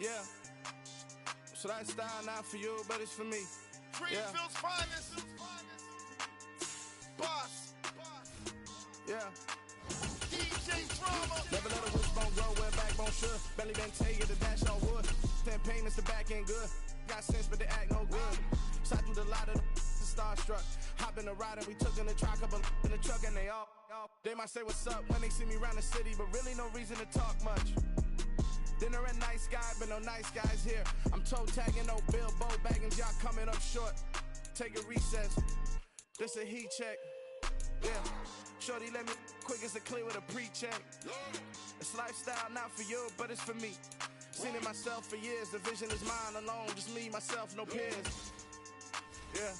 Yeah. So that style not for you, but it's for me. Greenfield's finest. Boss. Yeah. DJ Drama. Never let a wishbone grow where backbone should. Belly been take the dash all wood. 10 payments, the back ain't good. Got sense, but they act no good. Shot through the lot of the starstruck. Hop in the ride and we took in the truck, couple in the truck, and they might say what's up when they see me around the city, but really no reason to talk much. Dinner at Nice Guy, but no nice guys here. I'm toe tagging, no Bilbo baggins, y'all coming up short. Take a recess. This a heat check. Yeah. Shorty let me quick as a clear with a pre-check. It's lifestyle not for you, but it's for me. Seen it myself for years. The vision is mine alone. Just me, myself, no peers. Yeah.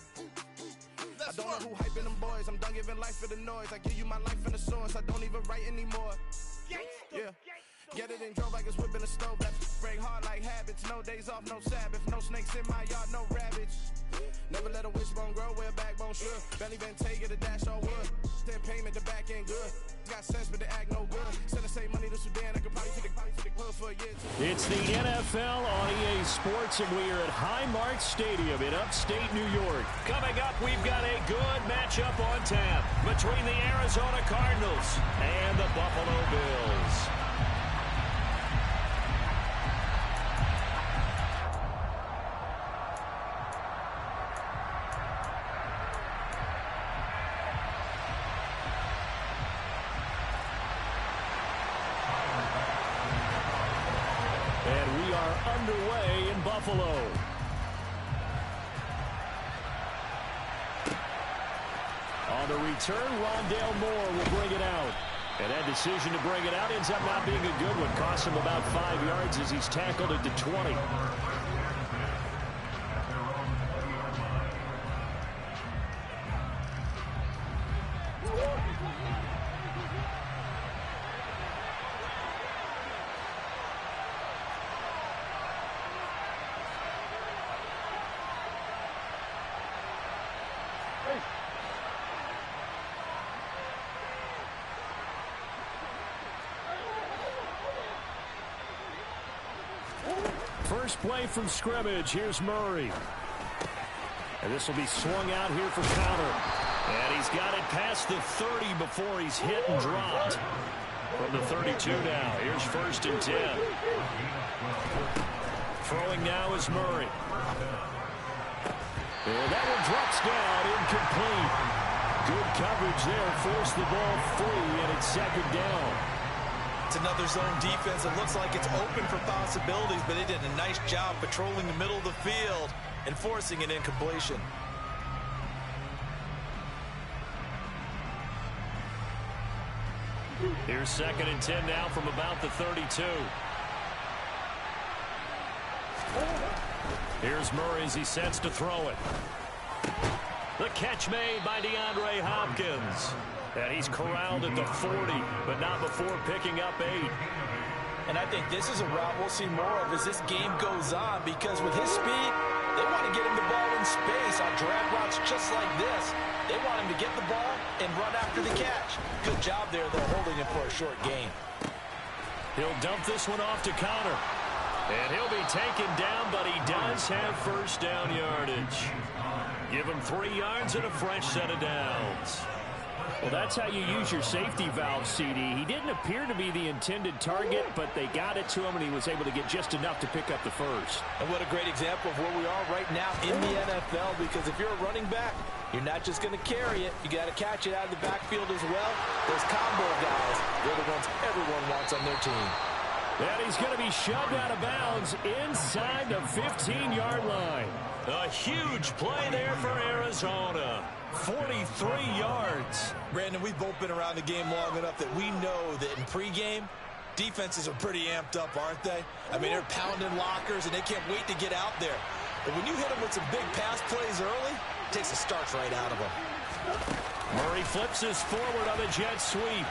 I don't know who hyping them boys. I'm done giving life for the noise. I give you my life in the source. I don't even write anymore. Yeah. Get it and drove like it's whipping a stove. That break hard like habits. No days off, no Sabbath. No snakes in my yard, no rabbits. Never let a wishbone grow where backbone should. Belly been taking the dash all wood. 10 payment, the back ain't good. Got sense, but they act no good. Send the same money to Sudan. I could probably take the hood for a year too. It's the NFL on EA Sports, and we are at Highmark Stadium in upstate New York. Coming up, we've got a good matchup on tap between the Arizona Cardinals and the Buffalo Bills. Underway in Buffalo. On the return, Rondale Moore will bring it out. And that decision to bring it out ends up not being a good one. Cost him about 5 yards as he's tackled at the 20. First play from scrimmage. Here's Murray. And this will be swung out here for counter. And he's got it past the 30 before he's hit and dropped. From the 32 now. Here's 1st and 10. Throwing now is Murray. And that one drops down, incomplete. Good coverage there. Forced the ball free, and it's 2nd down. It's another zone defense. It looks like it's open for possibilities, but they did a nice job patrolling the middle of the field and forcing an incompletion. Here's 2nd and 10 now from about the 32. Here's Murray as he sets to throw it. The catch made by DeAndre Hopkins. And he's corralled at the 40, but not before picking up 8. And I think this is a route we'll see more of as this game goes on, because with his speed, they want to get him the ball in space on drag routes just like this. They want him to get the ball and run after the catch. Good job there, though, holding him for a short gain. He'll dump this one off to counter. And he'll be taken down, but he does have 1st down yardage. Give him 3 yards and a fresh set of downs. Well, that's how you use your safety valve, CD. He didn't appear to be the intended target, but they got it to him, and he was able to get just enough to pick up the 1st. And what a great example of where we are right now in the NFL, because if you're a running back, you're not just going to carry it. You got to catch it out of the backfield as well. Those combo guys, they're the ones everyone wants on their team. And he's going to be shoved out of bounds inside the 15-yard line. A huge play there for Arizona. 43 yards. Brandon, we've both been around the game long enough that we know that in pregame, defenses are pretty amped up, aren't they? I mean, they're pounding lockers, and they can't wait to get out there. But when you hit them with some big pass plays early, it takes the starch right out of them. Murray flips this forward on the jet sweep.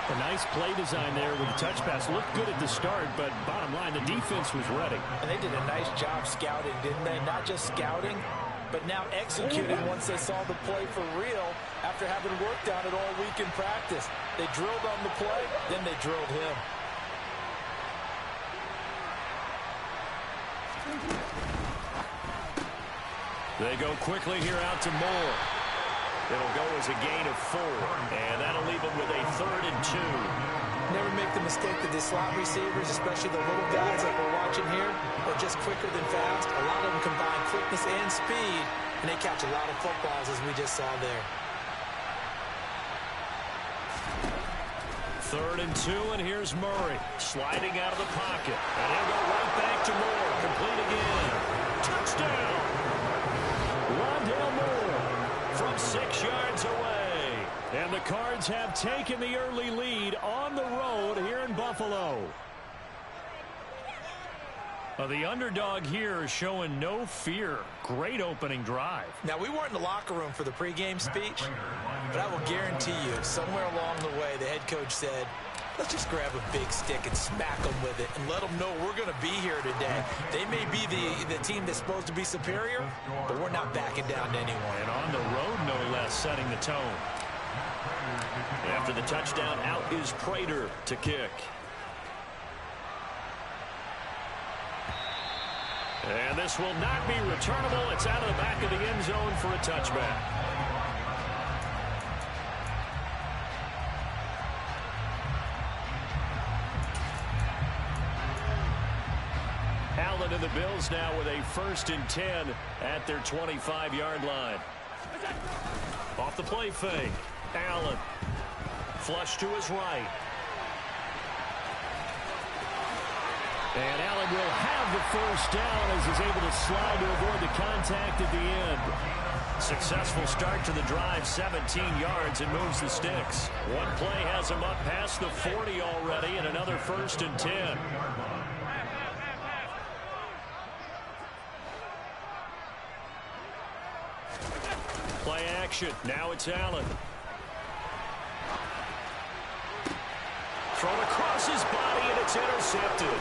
A nice play design there with the touch pass. Looked good at the start, but bottom line, the defense was ready. And they did a nice job scouting, didn't they? Not just scouting, but now executing once they saw the play for real after having worked on it all week in practice. They drilled on the play, then they drilled him. They go quickly here out to Moore. It'll go as a gain of 4, and that'll leave them with a 3rd and 2. Never make the mistake that the slot receivers, especially the little guys like we're watching here, are just quicker than fast. A lot of them combine quickness and speed, and they catch a lot of footballs, as we just saw there. 3rd and 2, and here's Murray sliding out of the pocket. And he'll go right back to Moore. Complete again. Touchdown! Rondale Moore from 6 yards away. And the Cards have taken the early lead on the road here in Buffalo. The underdog here is showing no fear. Great opening drive. Now, we weren't in the locker room for the pregame speech, but I will guarantee you somewhere along the way the head coach said, let's just grab a big stick and smack them with it and let them know we're going to be here today. They may be the team that's supposed to be superior, but we're not backing down to anyone. And on the road, no less, setting the tone. After the touchdown, out is Prater to kick. And this will not be returnable. It's out of the back of the end zone for a touchback. Allen and the Bills now with a 1st and 10 at their 25-yard line. Off the play fake. Allen. Flush to his right. And Allen will have the 1st down as he's able to slide to avoid the contact at the end. Successful start to the drive, 17 yards, and moves the sticks. One play has him up past the 40 already, and another 1st and 10. Play action. Now it's Allen. Thrown across his body, and it's intercepted.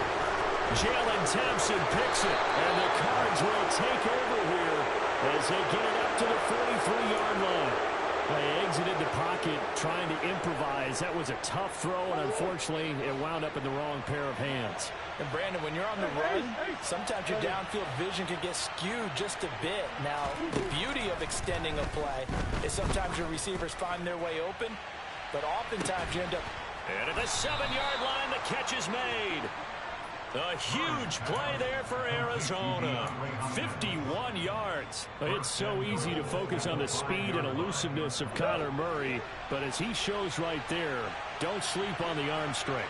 Jalen Thompson picks it, and the Cards will take over here as they get it up to the 43-yard line. They exited the pocket trying to improvise. That was a tough throw, and unfortunately, it wound up in the wrong pair of hands. And Brandon, when you're on the run, sometimes your downfield vision can get skewed just a bit. Now, the beauty of extending a play is sometimes your receivers find their way open, but oftentimes you end up... And at the 7-yard line, the catch is made. A huge play there for Arizona. 51 yards. It's so easy to focus on the speed and elusiveness of Kyler Murray, but as he shows right there, don't sleep on the arm strength.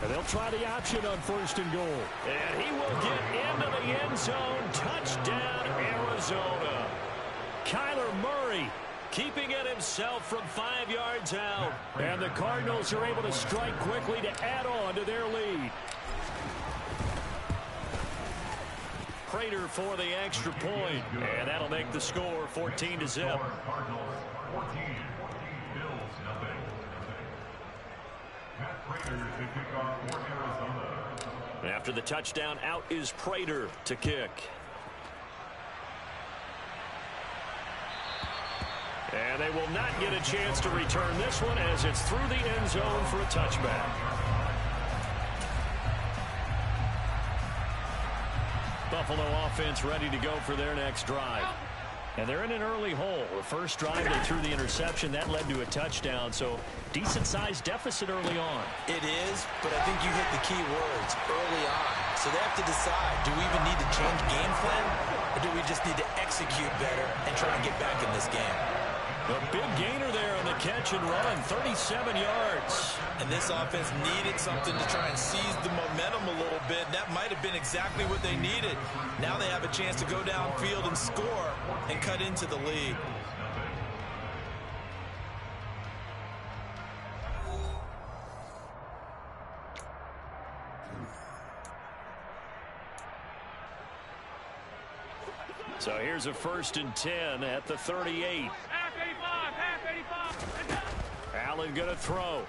And they'll try the option on 1st and goal. And he will get into the end zone. Touchdown, Arizona. Kyler Murray keeping it himself from 5 yards out. And the Cardinals are able to strike quickly to add on to their lead. Prater for the extra point. And that'll make the score 14-0. After the touchdown, out is Prater to kick. And they will not get a chance to return this one as it's through the end zone for a touchback. Buffalo offense ready to go for their next drive. And they're in an early hole. The first drive, they threw the interception. That led to a touchdown, so decent-sized deficit early on. It is, but I think you hit the key words early on. So they have to decide, do we even need to change game plan, or do we just need to execute better and try and get back in this game? A big gainer there on the catch and run, 37 yards. And this offense needed something to try and seize the momentum a little bit. That might have been exactly what they needed. Now they have a chance to go downfield and score and cut into the lead. So here's a 1st and 10 at the 38. Allen going to throw.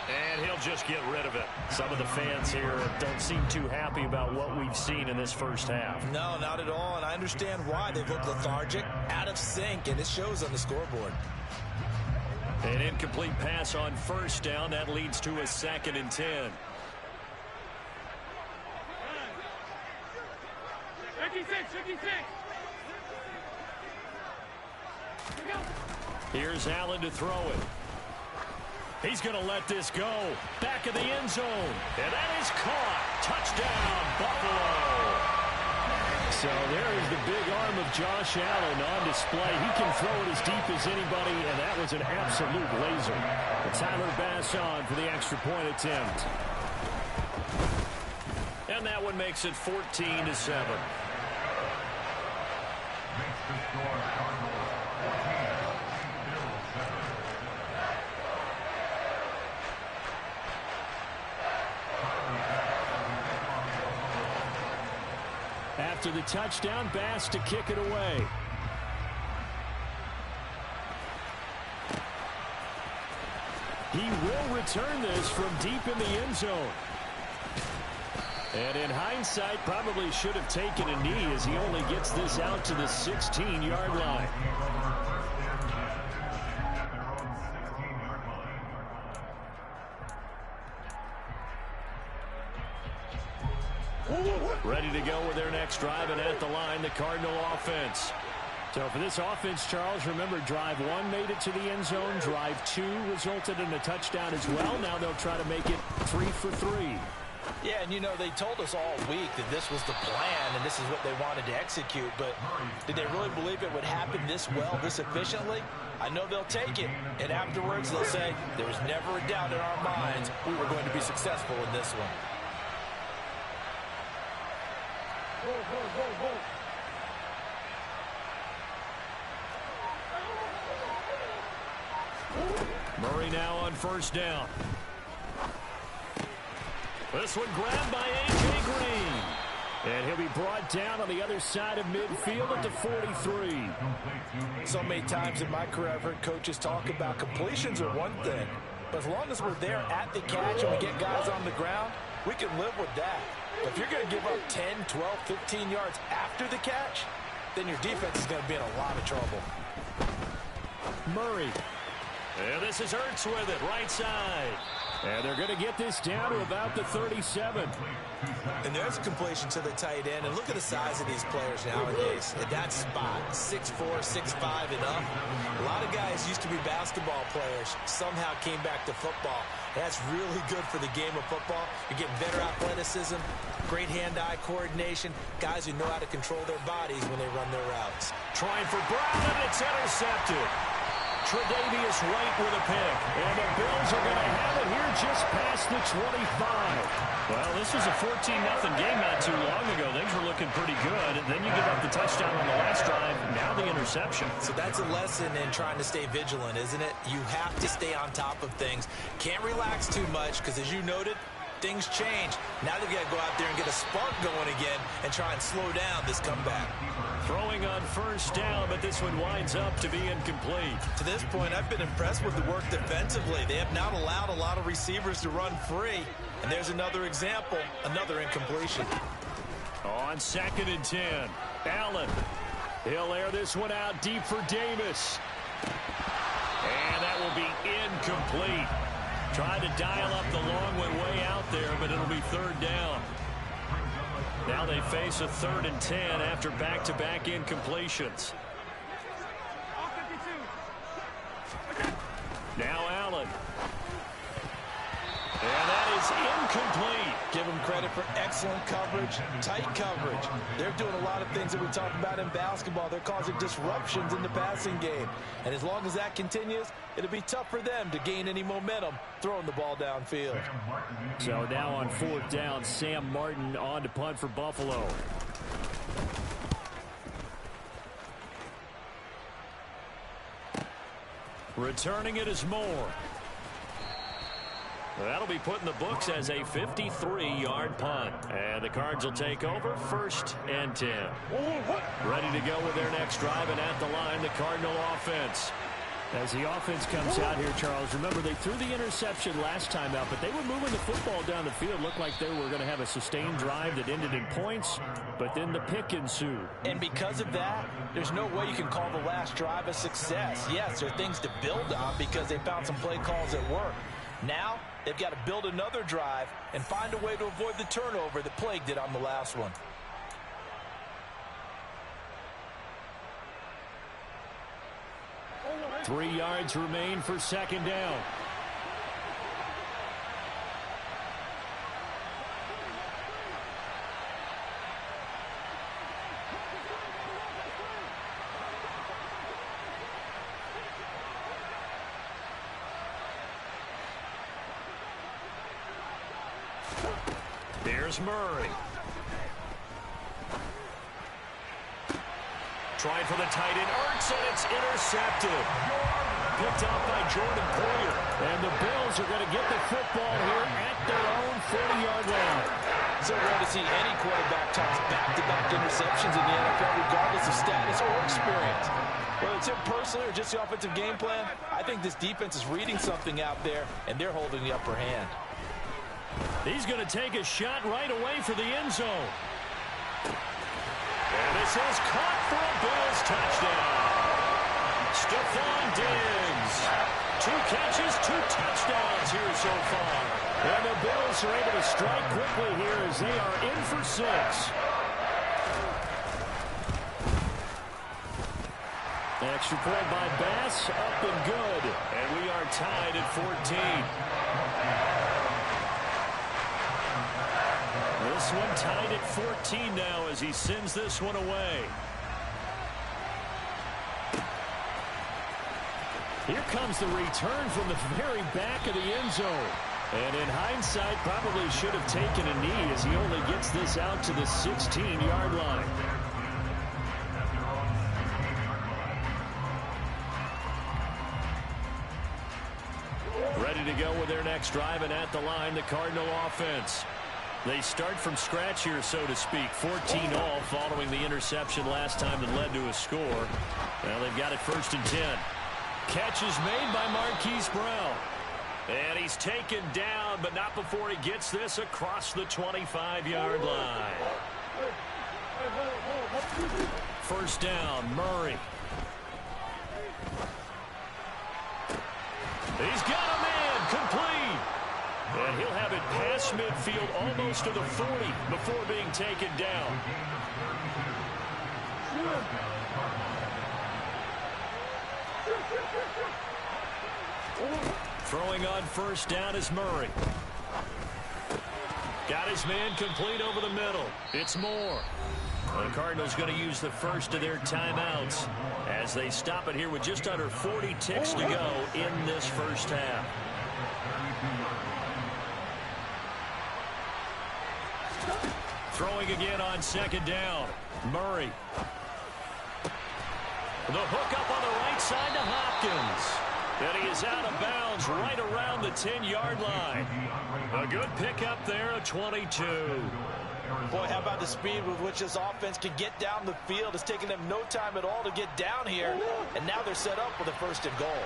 And he'll just get rid of it. Some of the fans here don't seem too happy about what we've seen in this first half. No, not at all, and I understand why. They've looked lethargic, out of sync, and it shows on the scoreboard. An incomplete pass on first down. That leads to a 2nd and 10. Here's Allen to throw it. He's going to let this go. Back of the end zone. And that is caught. Touchdown, Buffalo. So there is the big arm of Josh Allen on display. He can throw it as deep as anybody, and that was an absolute laser. And Tyler Bass on for the extra point attempt. And that one makes it 14-7. After the touchdown, Bass to kick it away. He will return this from deep in the end zone. And in hindsight, probably should have taken a knee as he only gets this out to the 16-yard line. Ready to go with their next drive, and at the line, the Cardinal offense. So for this offense, Charles, remember, drive 1 made it to the end zone. Drive 2 resulted in a touchdown as well. Now they'll try to make it 3 for 3. Yeah, and you know, they told us all week that this was the plan and this is what they wanted to execute, but did they really believe it would happen this well, this efficiently? I know they'll take it, and afterwards they'll say, there was never a doubt in our minds we were going to be successful in this one. Murray now on first down. This one grabbed by A.J. Green. And he'll be brought down on the other side of midfield at the 43. So many times in my career, I've heard coaches talk about completions are one thing, but as long as we're there at the catch and we get guys on the ground, we can live with that. But if you're going to give up 10, 12, 15 yards after the catch, then your defense is going to be in a lot of trouble. Murray. And this is Ertz with it, right side. And they're going to get this down to about the 37. And there's a completion to the tight end. And look at the size of these players nowadays. At that spot, 6'4", 6'5", and up. A lot of guys used to be basketball players, somehow came back to football. That's really good for the game of football. You're getting better athleticism, great hand-eye coordination, guys who know how to control their bodies when they run their routes. Trying for Brown, and it's intercepted. Tre'Davious White with a pick. And the Bills are going to have it here just past the 25. Well, this was a 14-0 game not too long ago. Things were looking pretty good. And then you give up the touchdown on the last drive. Now the interception. So that's a lesson in trying to stay vigilant, isn't it? You have to stay on top of things. Can't relax too much because, as you noted, things change. Now they've got to go out there and get a spark going again and try and slow down this comeback. Throwing on first down, but this one winds up to be incomplete. To this point, I've been impressed with the work defensively. They have not allowed a lot of receivers to run free. And there's another example, another incompletion. On 2nd and 10, Allen. He'll air this one out deep for Davis. And that will be incomplete. Tried to dial up the long one way out there, but it'll be 3rd down. Now they face a 3rd and 10 after back-to-back incompletions. Now Allen. And that is incomplete. Give them credit for excellent coverage, tight coverage. They're doing a lot of things that we talk about in basketball. They're causing disruptions in the passing game. And as long as that continues, it'll be tough for them to gain any momentum throwing the ball downfield. So now on 4th down, Sam Martin on to punt for Buffalo. Returning it is Moore. That'll be put in the books as a 53-yard punt. And the Cards will take over 1st and 10. Ready to go with their next drive, and at the line, the Cardinal offense. As the offense comes out here, Charles, remember they threw the interception last time out, but they were moving the football down the field. Looked like they were going to have a sustained drive that ended in points, but then the pick ensued. And because of that, there's no way you can call the last drive a success. Yes, there are things to build on because they found some play calls that work. Now, they've got to build another drive and find a way to avoid the turnover that plagued it on the last one. Three yards remain for second down. Here's Murray. Trying for the tight end, Ertz, and it's intercepted. Picked off by Jordan Poyer. And the Bills are going to get the football here at their own 40-yard line. So rare to see any quarterback toss back-to-back interceptions in the NFL, regardless of status or experience. Whether it's him personally or just the offensive game plan, I think this defense is reading something out there, and they're holding the upper hand. He's going to take a shot right away for the end zone. And this is caught for a Bills touchdown. Stephon Diggs. 2 catches, 2 touchdowns here so far. And the Bills are able to strike quickly here as they are in for 6. Extra point by Bass, up and good. And we are tied at 14. This one tied at 14 now as he sends this one away. Here comes the return from the very back of the end zone. And in hindsight, probably should have taken a knee as he only gets this out to the 16-yard line. Ready to go with their next drive, and at the line, the Cardinal offense. They start from scratch here, so to speak. 14-all following the interception last time that led to a score. Well, they've got it 1st and 10. Catch is made by Marquise Brown. And he's taken down, but not before he gets this across the 25-yard line. 1st down, Murray. He's got a man, complete. And he'll have it past midfield almost to the 40 before being taken down. Throwing on 1st down is Murray. Got his man complete over the middle. It's Moore. The Cardinals going to use the first of their timeouts as they stop it here with just under 40 ticks to go in this first half. Throwing again on 2nd down. Murray. The hook up on the right side to Hopkins. And he is out of bounds right around the 10-yard line. A good pickup there, a 22. Boy, how about the speed with which this offense can get down the field? It's taken them no time at all to get down here, and now they're set up with a 1st and goal.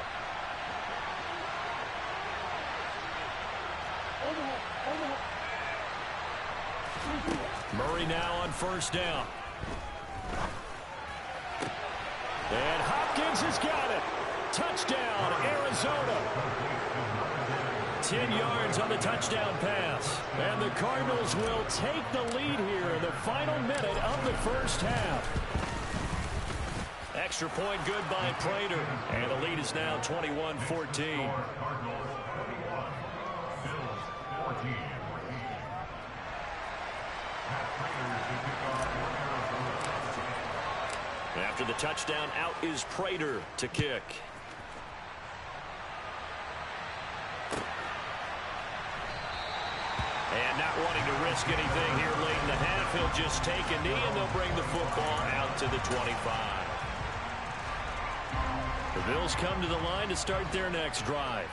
Murray now on 1st down. And Hopkins has got it. Touchdown, Arizona. 10 yards on the touchdown pass. And the Cardinals will take the lead here in the final minute of the first half. Extra point good by Prater. And the lead is now 21-14. After the touchdown, out is Prater to kick. And not wanting to risk anything here late in the half, he'll just take a knee and they'll bring the football out to the 25. The Bills come to the line to start their next drive.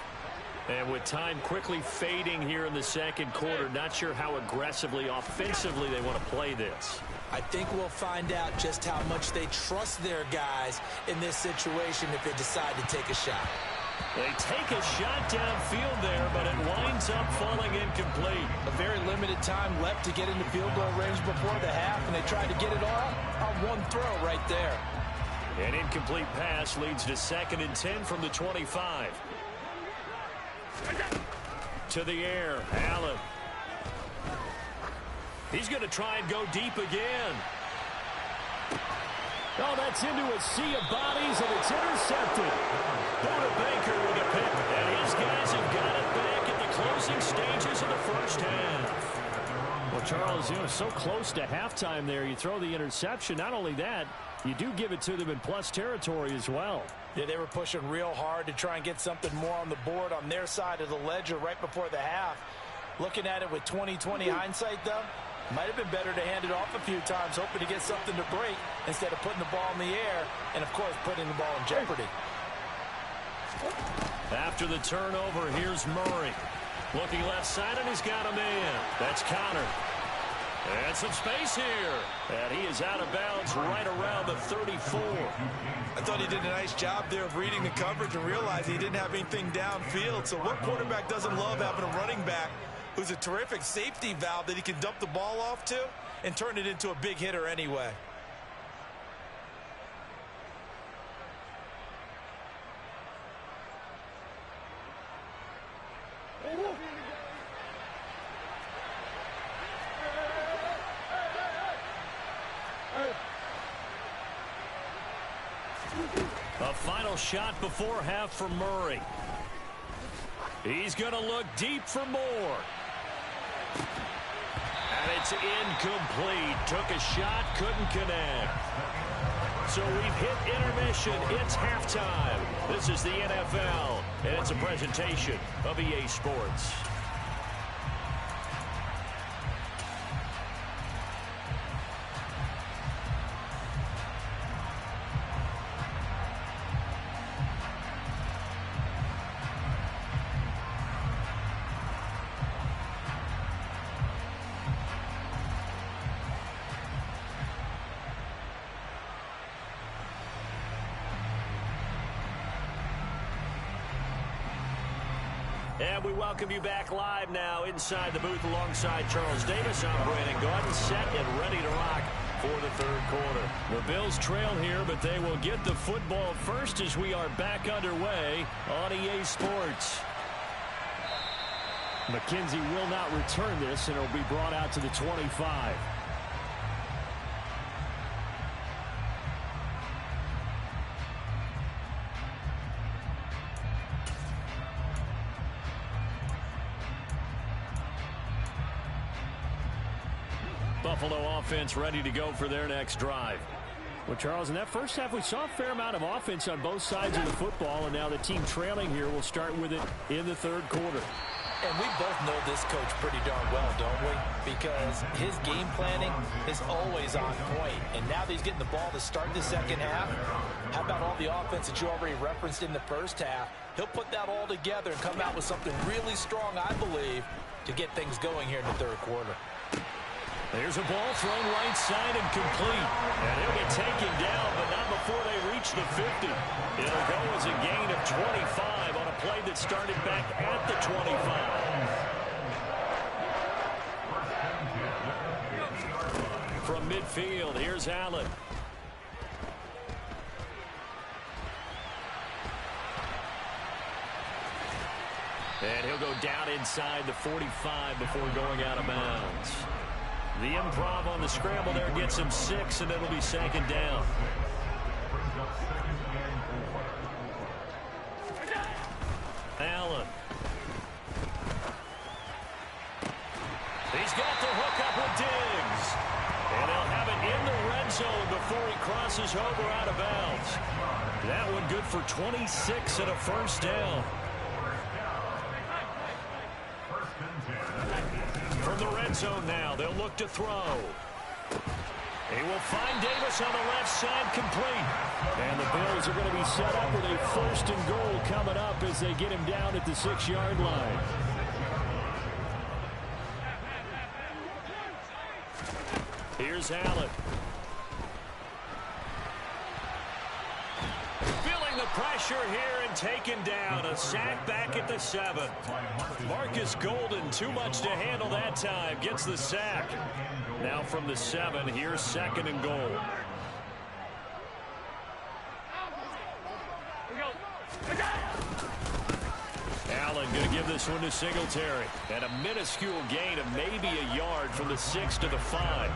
And with time quickly fading here in the second quarter, not sure how aggressively, offensively they want to play this. I think we'll find out just how much they trust their guys in this situation if they decide to take a shot. They take a shot downfield there, but it winds up falling incomplete. A very limited time left to get into field goal range before the half, and they tried to get it all on one throw right there. An incomplete pass leads to 2nd and 10 from the 25. To the air, Allen. He's going to try and go deep again. Oh, that's into a sea of bodies, and it's intercepted. Buda Baker with a pick, and his guys have got it back at the closing stages of the first half. Well, Charles, you know, so close to halftime there. You throw the interception. Not only that, you do give it to them in plus territory as well. Yeah, they were pushing real hard to try and get something more on the board on their side of the ledger right before the half. Looking at it with 20/20 hindsight, though, might have been better to hand it off a few times, hoping to get something to break instead of putting the ball in the air and, of course, putting the ball in jeopardy. After the turnover, here's Murray. Looking left side, and he's got a man. That's Connor. And some space here. And he is out of bounds right around the 34. I thought he did a nice job there of reading the coverage and realizing he didn't have anything downfield. So what quarterback doesn't love having a running back who's a terrific safety valve that he can dump the ball off to and turn it into a big hitter anyway? A final shot before half for Murray. He's going to look deep for more. And it's incomplete. Took a shot, couldn't connect. So we've hit intermission. It's halftime. This is the NFL, and it's a presentation of EA Sports. And we welcome you back live now inside the booth alongside Charles Davis. I'm Brandon Gordon, set and ready to rock for the third quarter. The Bills trail here, but they will get the football first as we are back underway on EA Sports. McKenzie will not return this, and it'll be brought out to the 25. Buffalo offense ready to go for their next drive. Well, Charles, in that first half, we saw a fair amount of offense on both sides of the football, and now the team trailing here will start with it in the third quarter. And we both know this coach pretty darn well, don't we? Because his game planning is always on point. And now that he's getting the ball to start the second half, how about all the offense that you already referenced in the first half? He'll put that all together and come out with something really strong, I believe, to get things going here in the third quarter. There's a ball thrown right side and complete. And he'll be taken down, but not before they reach the 50. It'll go as a gain of 25 on a play that started back at the 25. From midfield, here's Allen. And he'll go down inside the 45 before going out of bounds. The improv on the scramble there gets him 6, and it'll be second down. Allen. He's got the hook up with Diggs. And he'll have it in the red zone before he crosses over out of bounds. That one good for 26 and a first down. From the red zone now, they'll look to throw. He will find Davis on the left side, complete. And the Bills are going to be set up with a 1st and goal coming up as they get him down at the 6-yard line. Here's Allen. Feeling the pressure here and taken down. A sack back at the 7. Marcus Golden, too much to handle that time, gets the sack. Now from the 7, here's 2nd and goal. Allen going to give this one to Singletary. And a minuscule gain of maybe a yard from the 6 to the 5.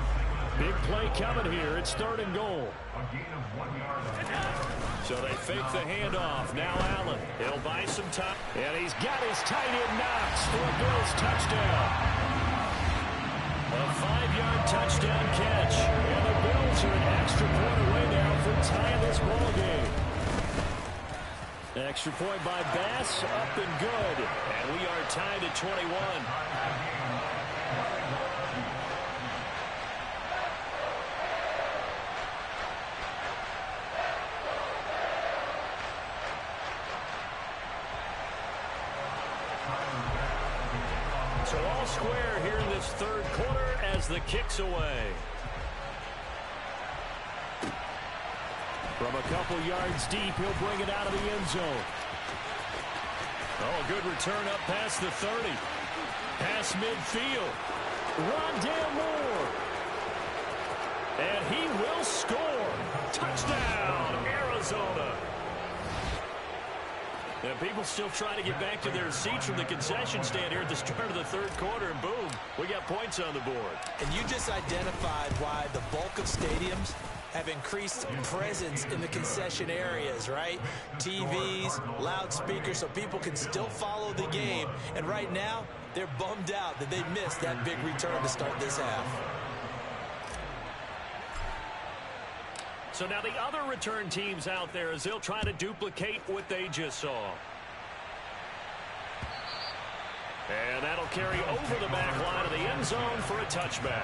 Big play coming here. It's 3rd and goal. So they fake the handoff. Now Allen. He'll buy some time. And he's got his tight end Knox for a Bills touchdown. A 5-yard touchdown catch. And the Bills are an extra point away now from tying this ball game. Extra point by Bass, up and good. And we are tied at 21. So all square here in this 3rd quarter as the kick's away. From a couple yards deep, he'll bring it out of the end zone. Oh, a good return up past the 30. Past midfield. Rondale Moore. And he will score. Touchdown, Arizona. And people still trying to get back to their seats from the concession stand here at the start of the 3rd quarter, and boom, we got points on the board. And you just identified why the bulk of stadiums have increased presence in the concession areas, right? TVs, loudspeakers, so people can still follow the game. And right now, they're bummed out that they missed that big return to start this half. So now the other return teams out there as they'll try to duplicate what they just saw. And that'll carry over the back line of the end zone for a touchback.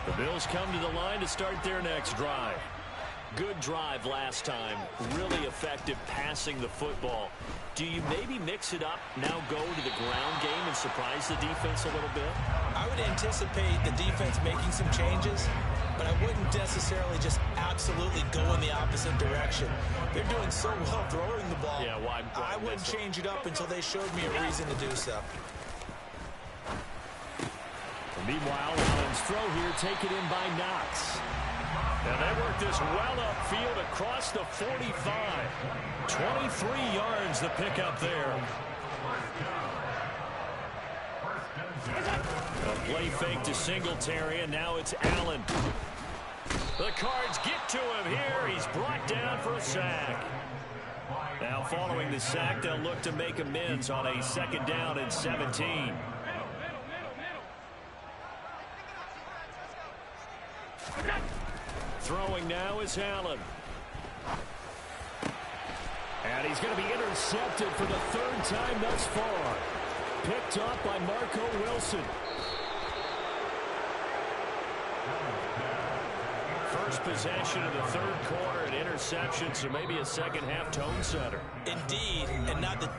The Bills come to the line to start their next drive. Good drive last time. Really effective passing the football. Do you maybe mix it up, now go to the ground game and surprise the defense a little bit? I would anticipate the defense making some changes, but I wouldn't necessarily just absolutely go in the opposite direction. They're doing so well throwing the ball. Yeah, why I wouldn't change it up until they showed me a reason to do so. Meanwhile, Allen's throw here taken in by Knox. And they work this well upfield across the 45. 23 yards the pickup there. A play fake to Singletary, and now it's Allen. The Cards get to him here. He's brought down for a sack. Now following the sack, they'll look to make amends on a 2nd down and 17. Throwing now is Allen. And he's going to be intercepted for the 3rd time thus far. Picked up by Marco Wilson. First possession of the 3rd quarter, an interception, so maybe a second half tone setter. Indeed, and not the...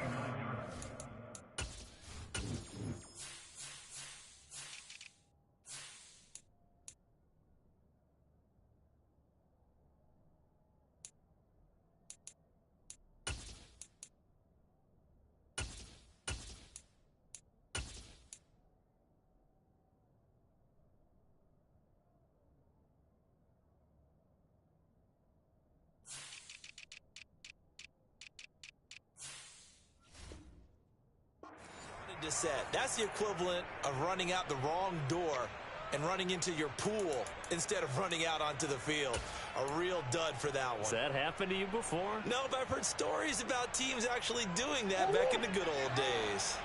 set. That's the equivalent of running out the wrong door and running into your pool instead of running out onto the field. A real dud for that one. Has that happened to you before? No, but I've heard stories about teams actually doing that back in the good old days.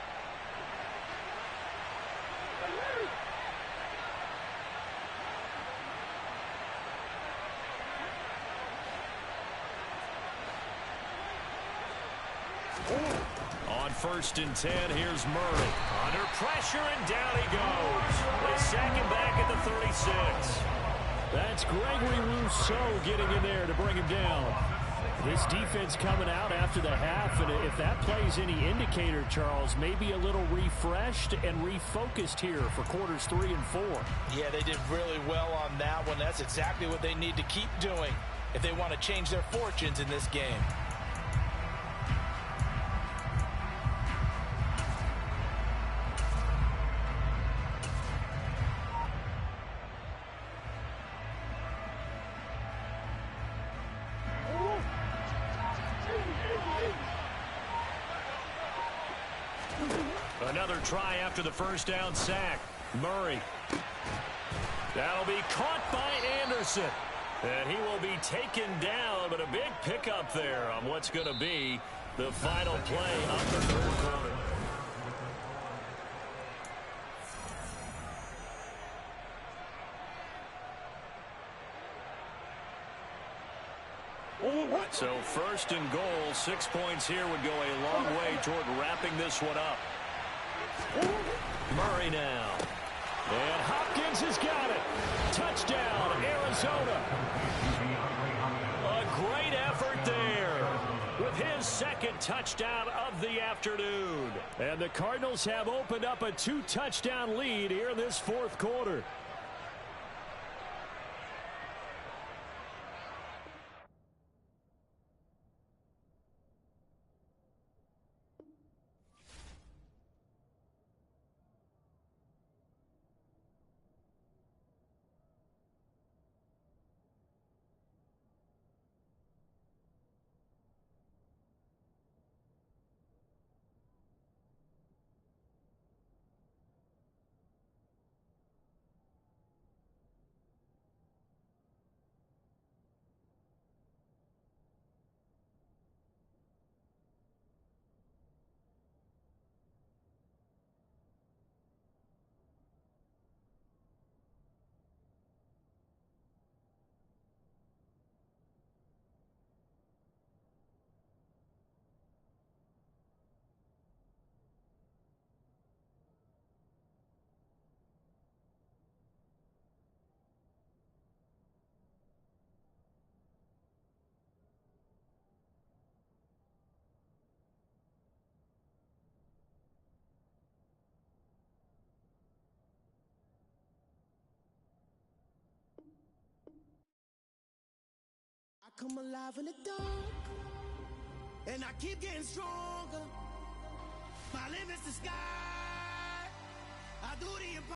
1st and 10. Here's Murray. Under pressure, and down he goes. The second back at the 36. That's Gregory Rousseau getting in there to bring him down. This defense coming out after the half, and if that plays any indicator, Charles, maybe a little refreshed and refocused here for quarters 3 and 4. Yeah, they did really well on that one. That's exactly what they need to keep doing if they want to change their fortunes in this game. Another try after the first down sack. Murray. That'll be caught by Anderson. And he will be taken down, but a big pickup there on what's going to be the final play of the third quarter. So 1st and goal, 6 points here would go a long way toward wrapping this one up. Murray now. And Hopkins has got it. Touchdown, Arizona. A great effort there with his second touchdown of the afternoon. And the Cardinals have opened up a 2-touchdown lead here in this 4th quarter. I come alive in the dark, and I keep getting stronger. My limit's the sky. I do the impossible.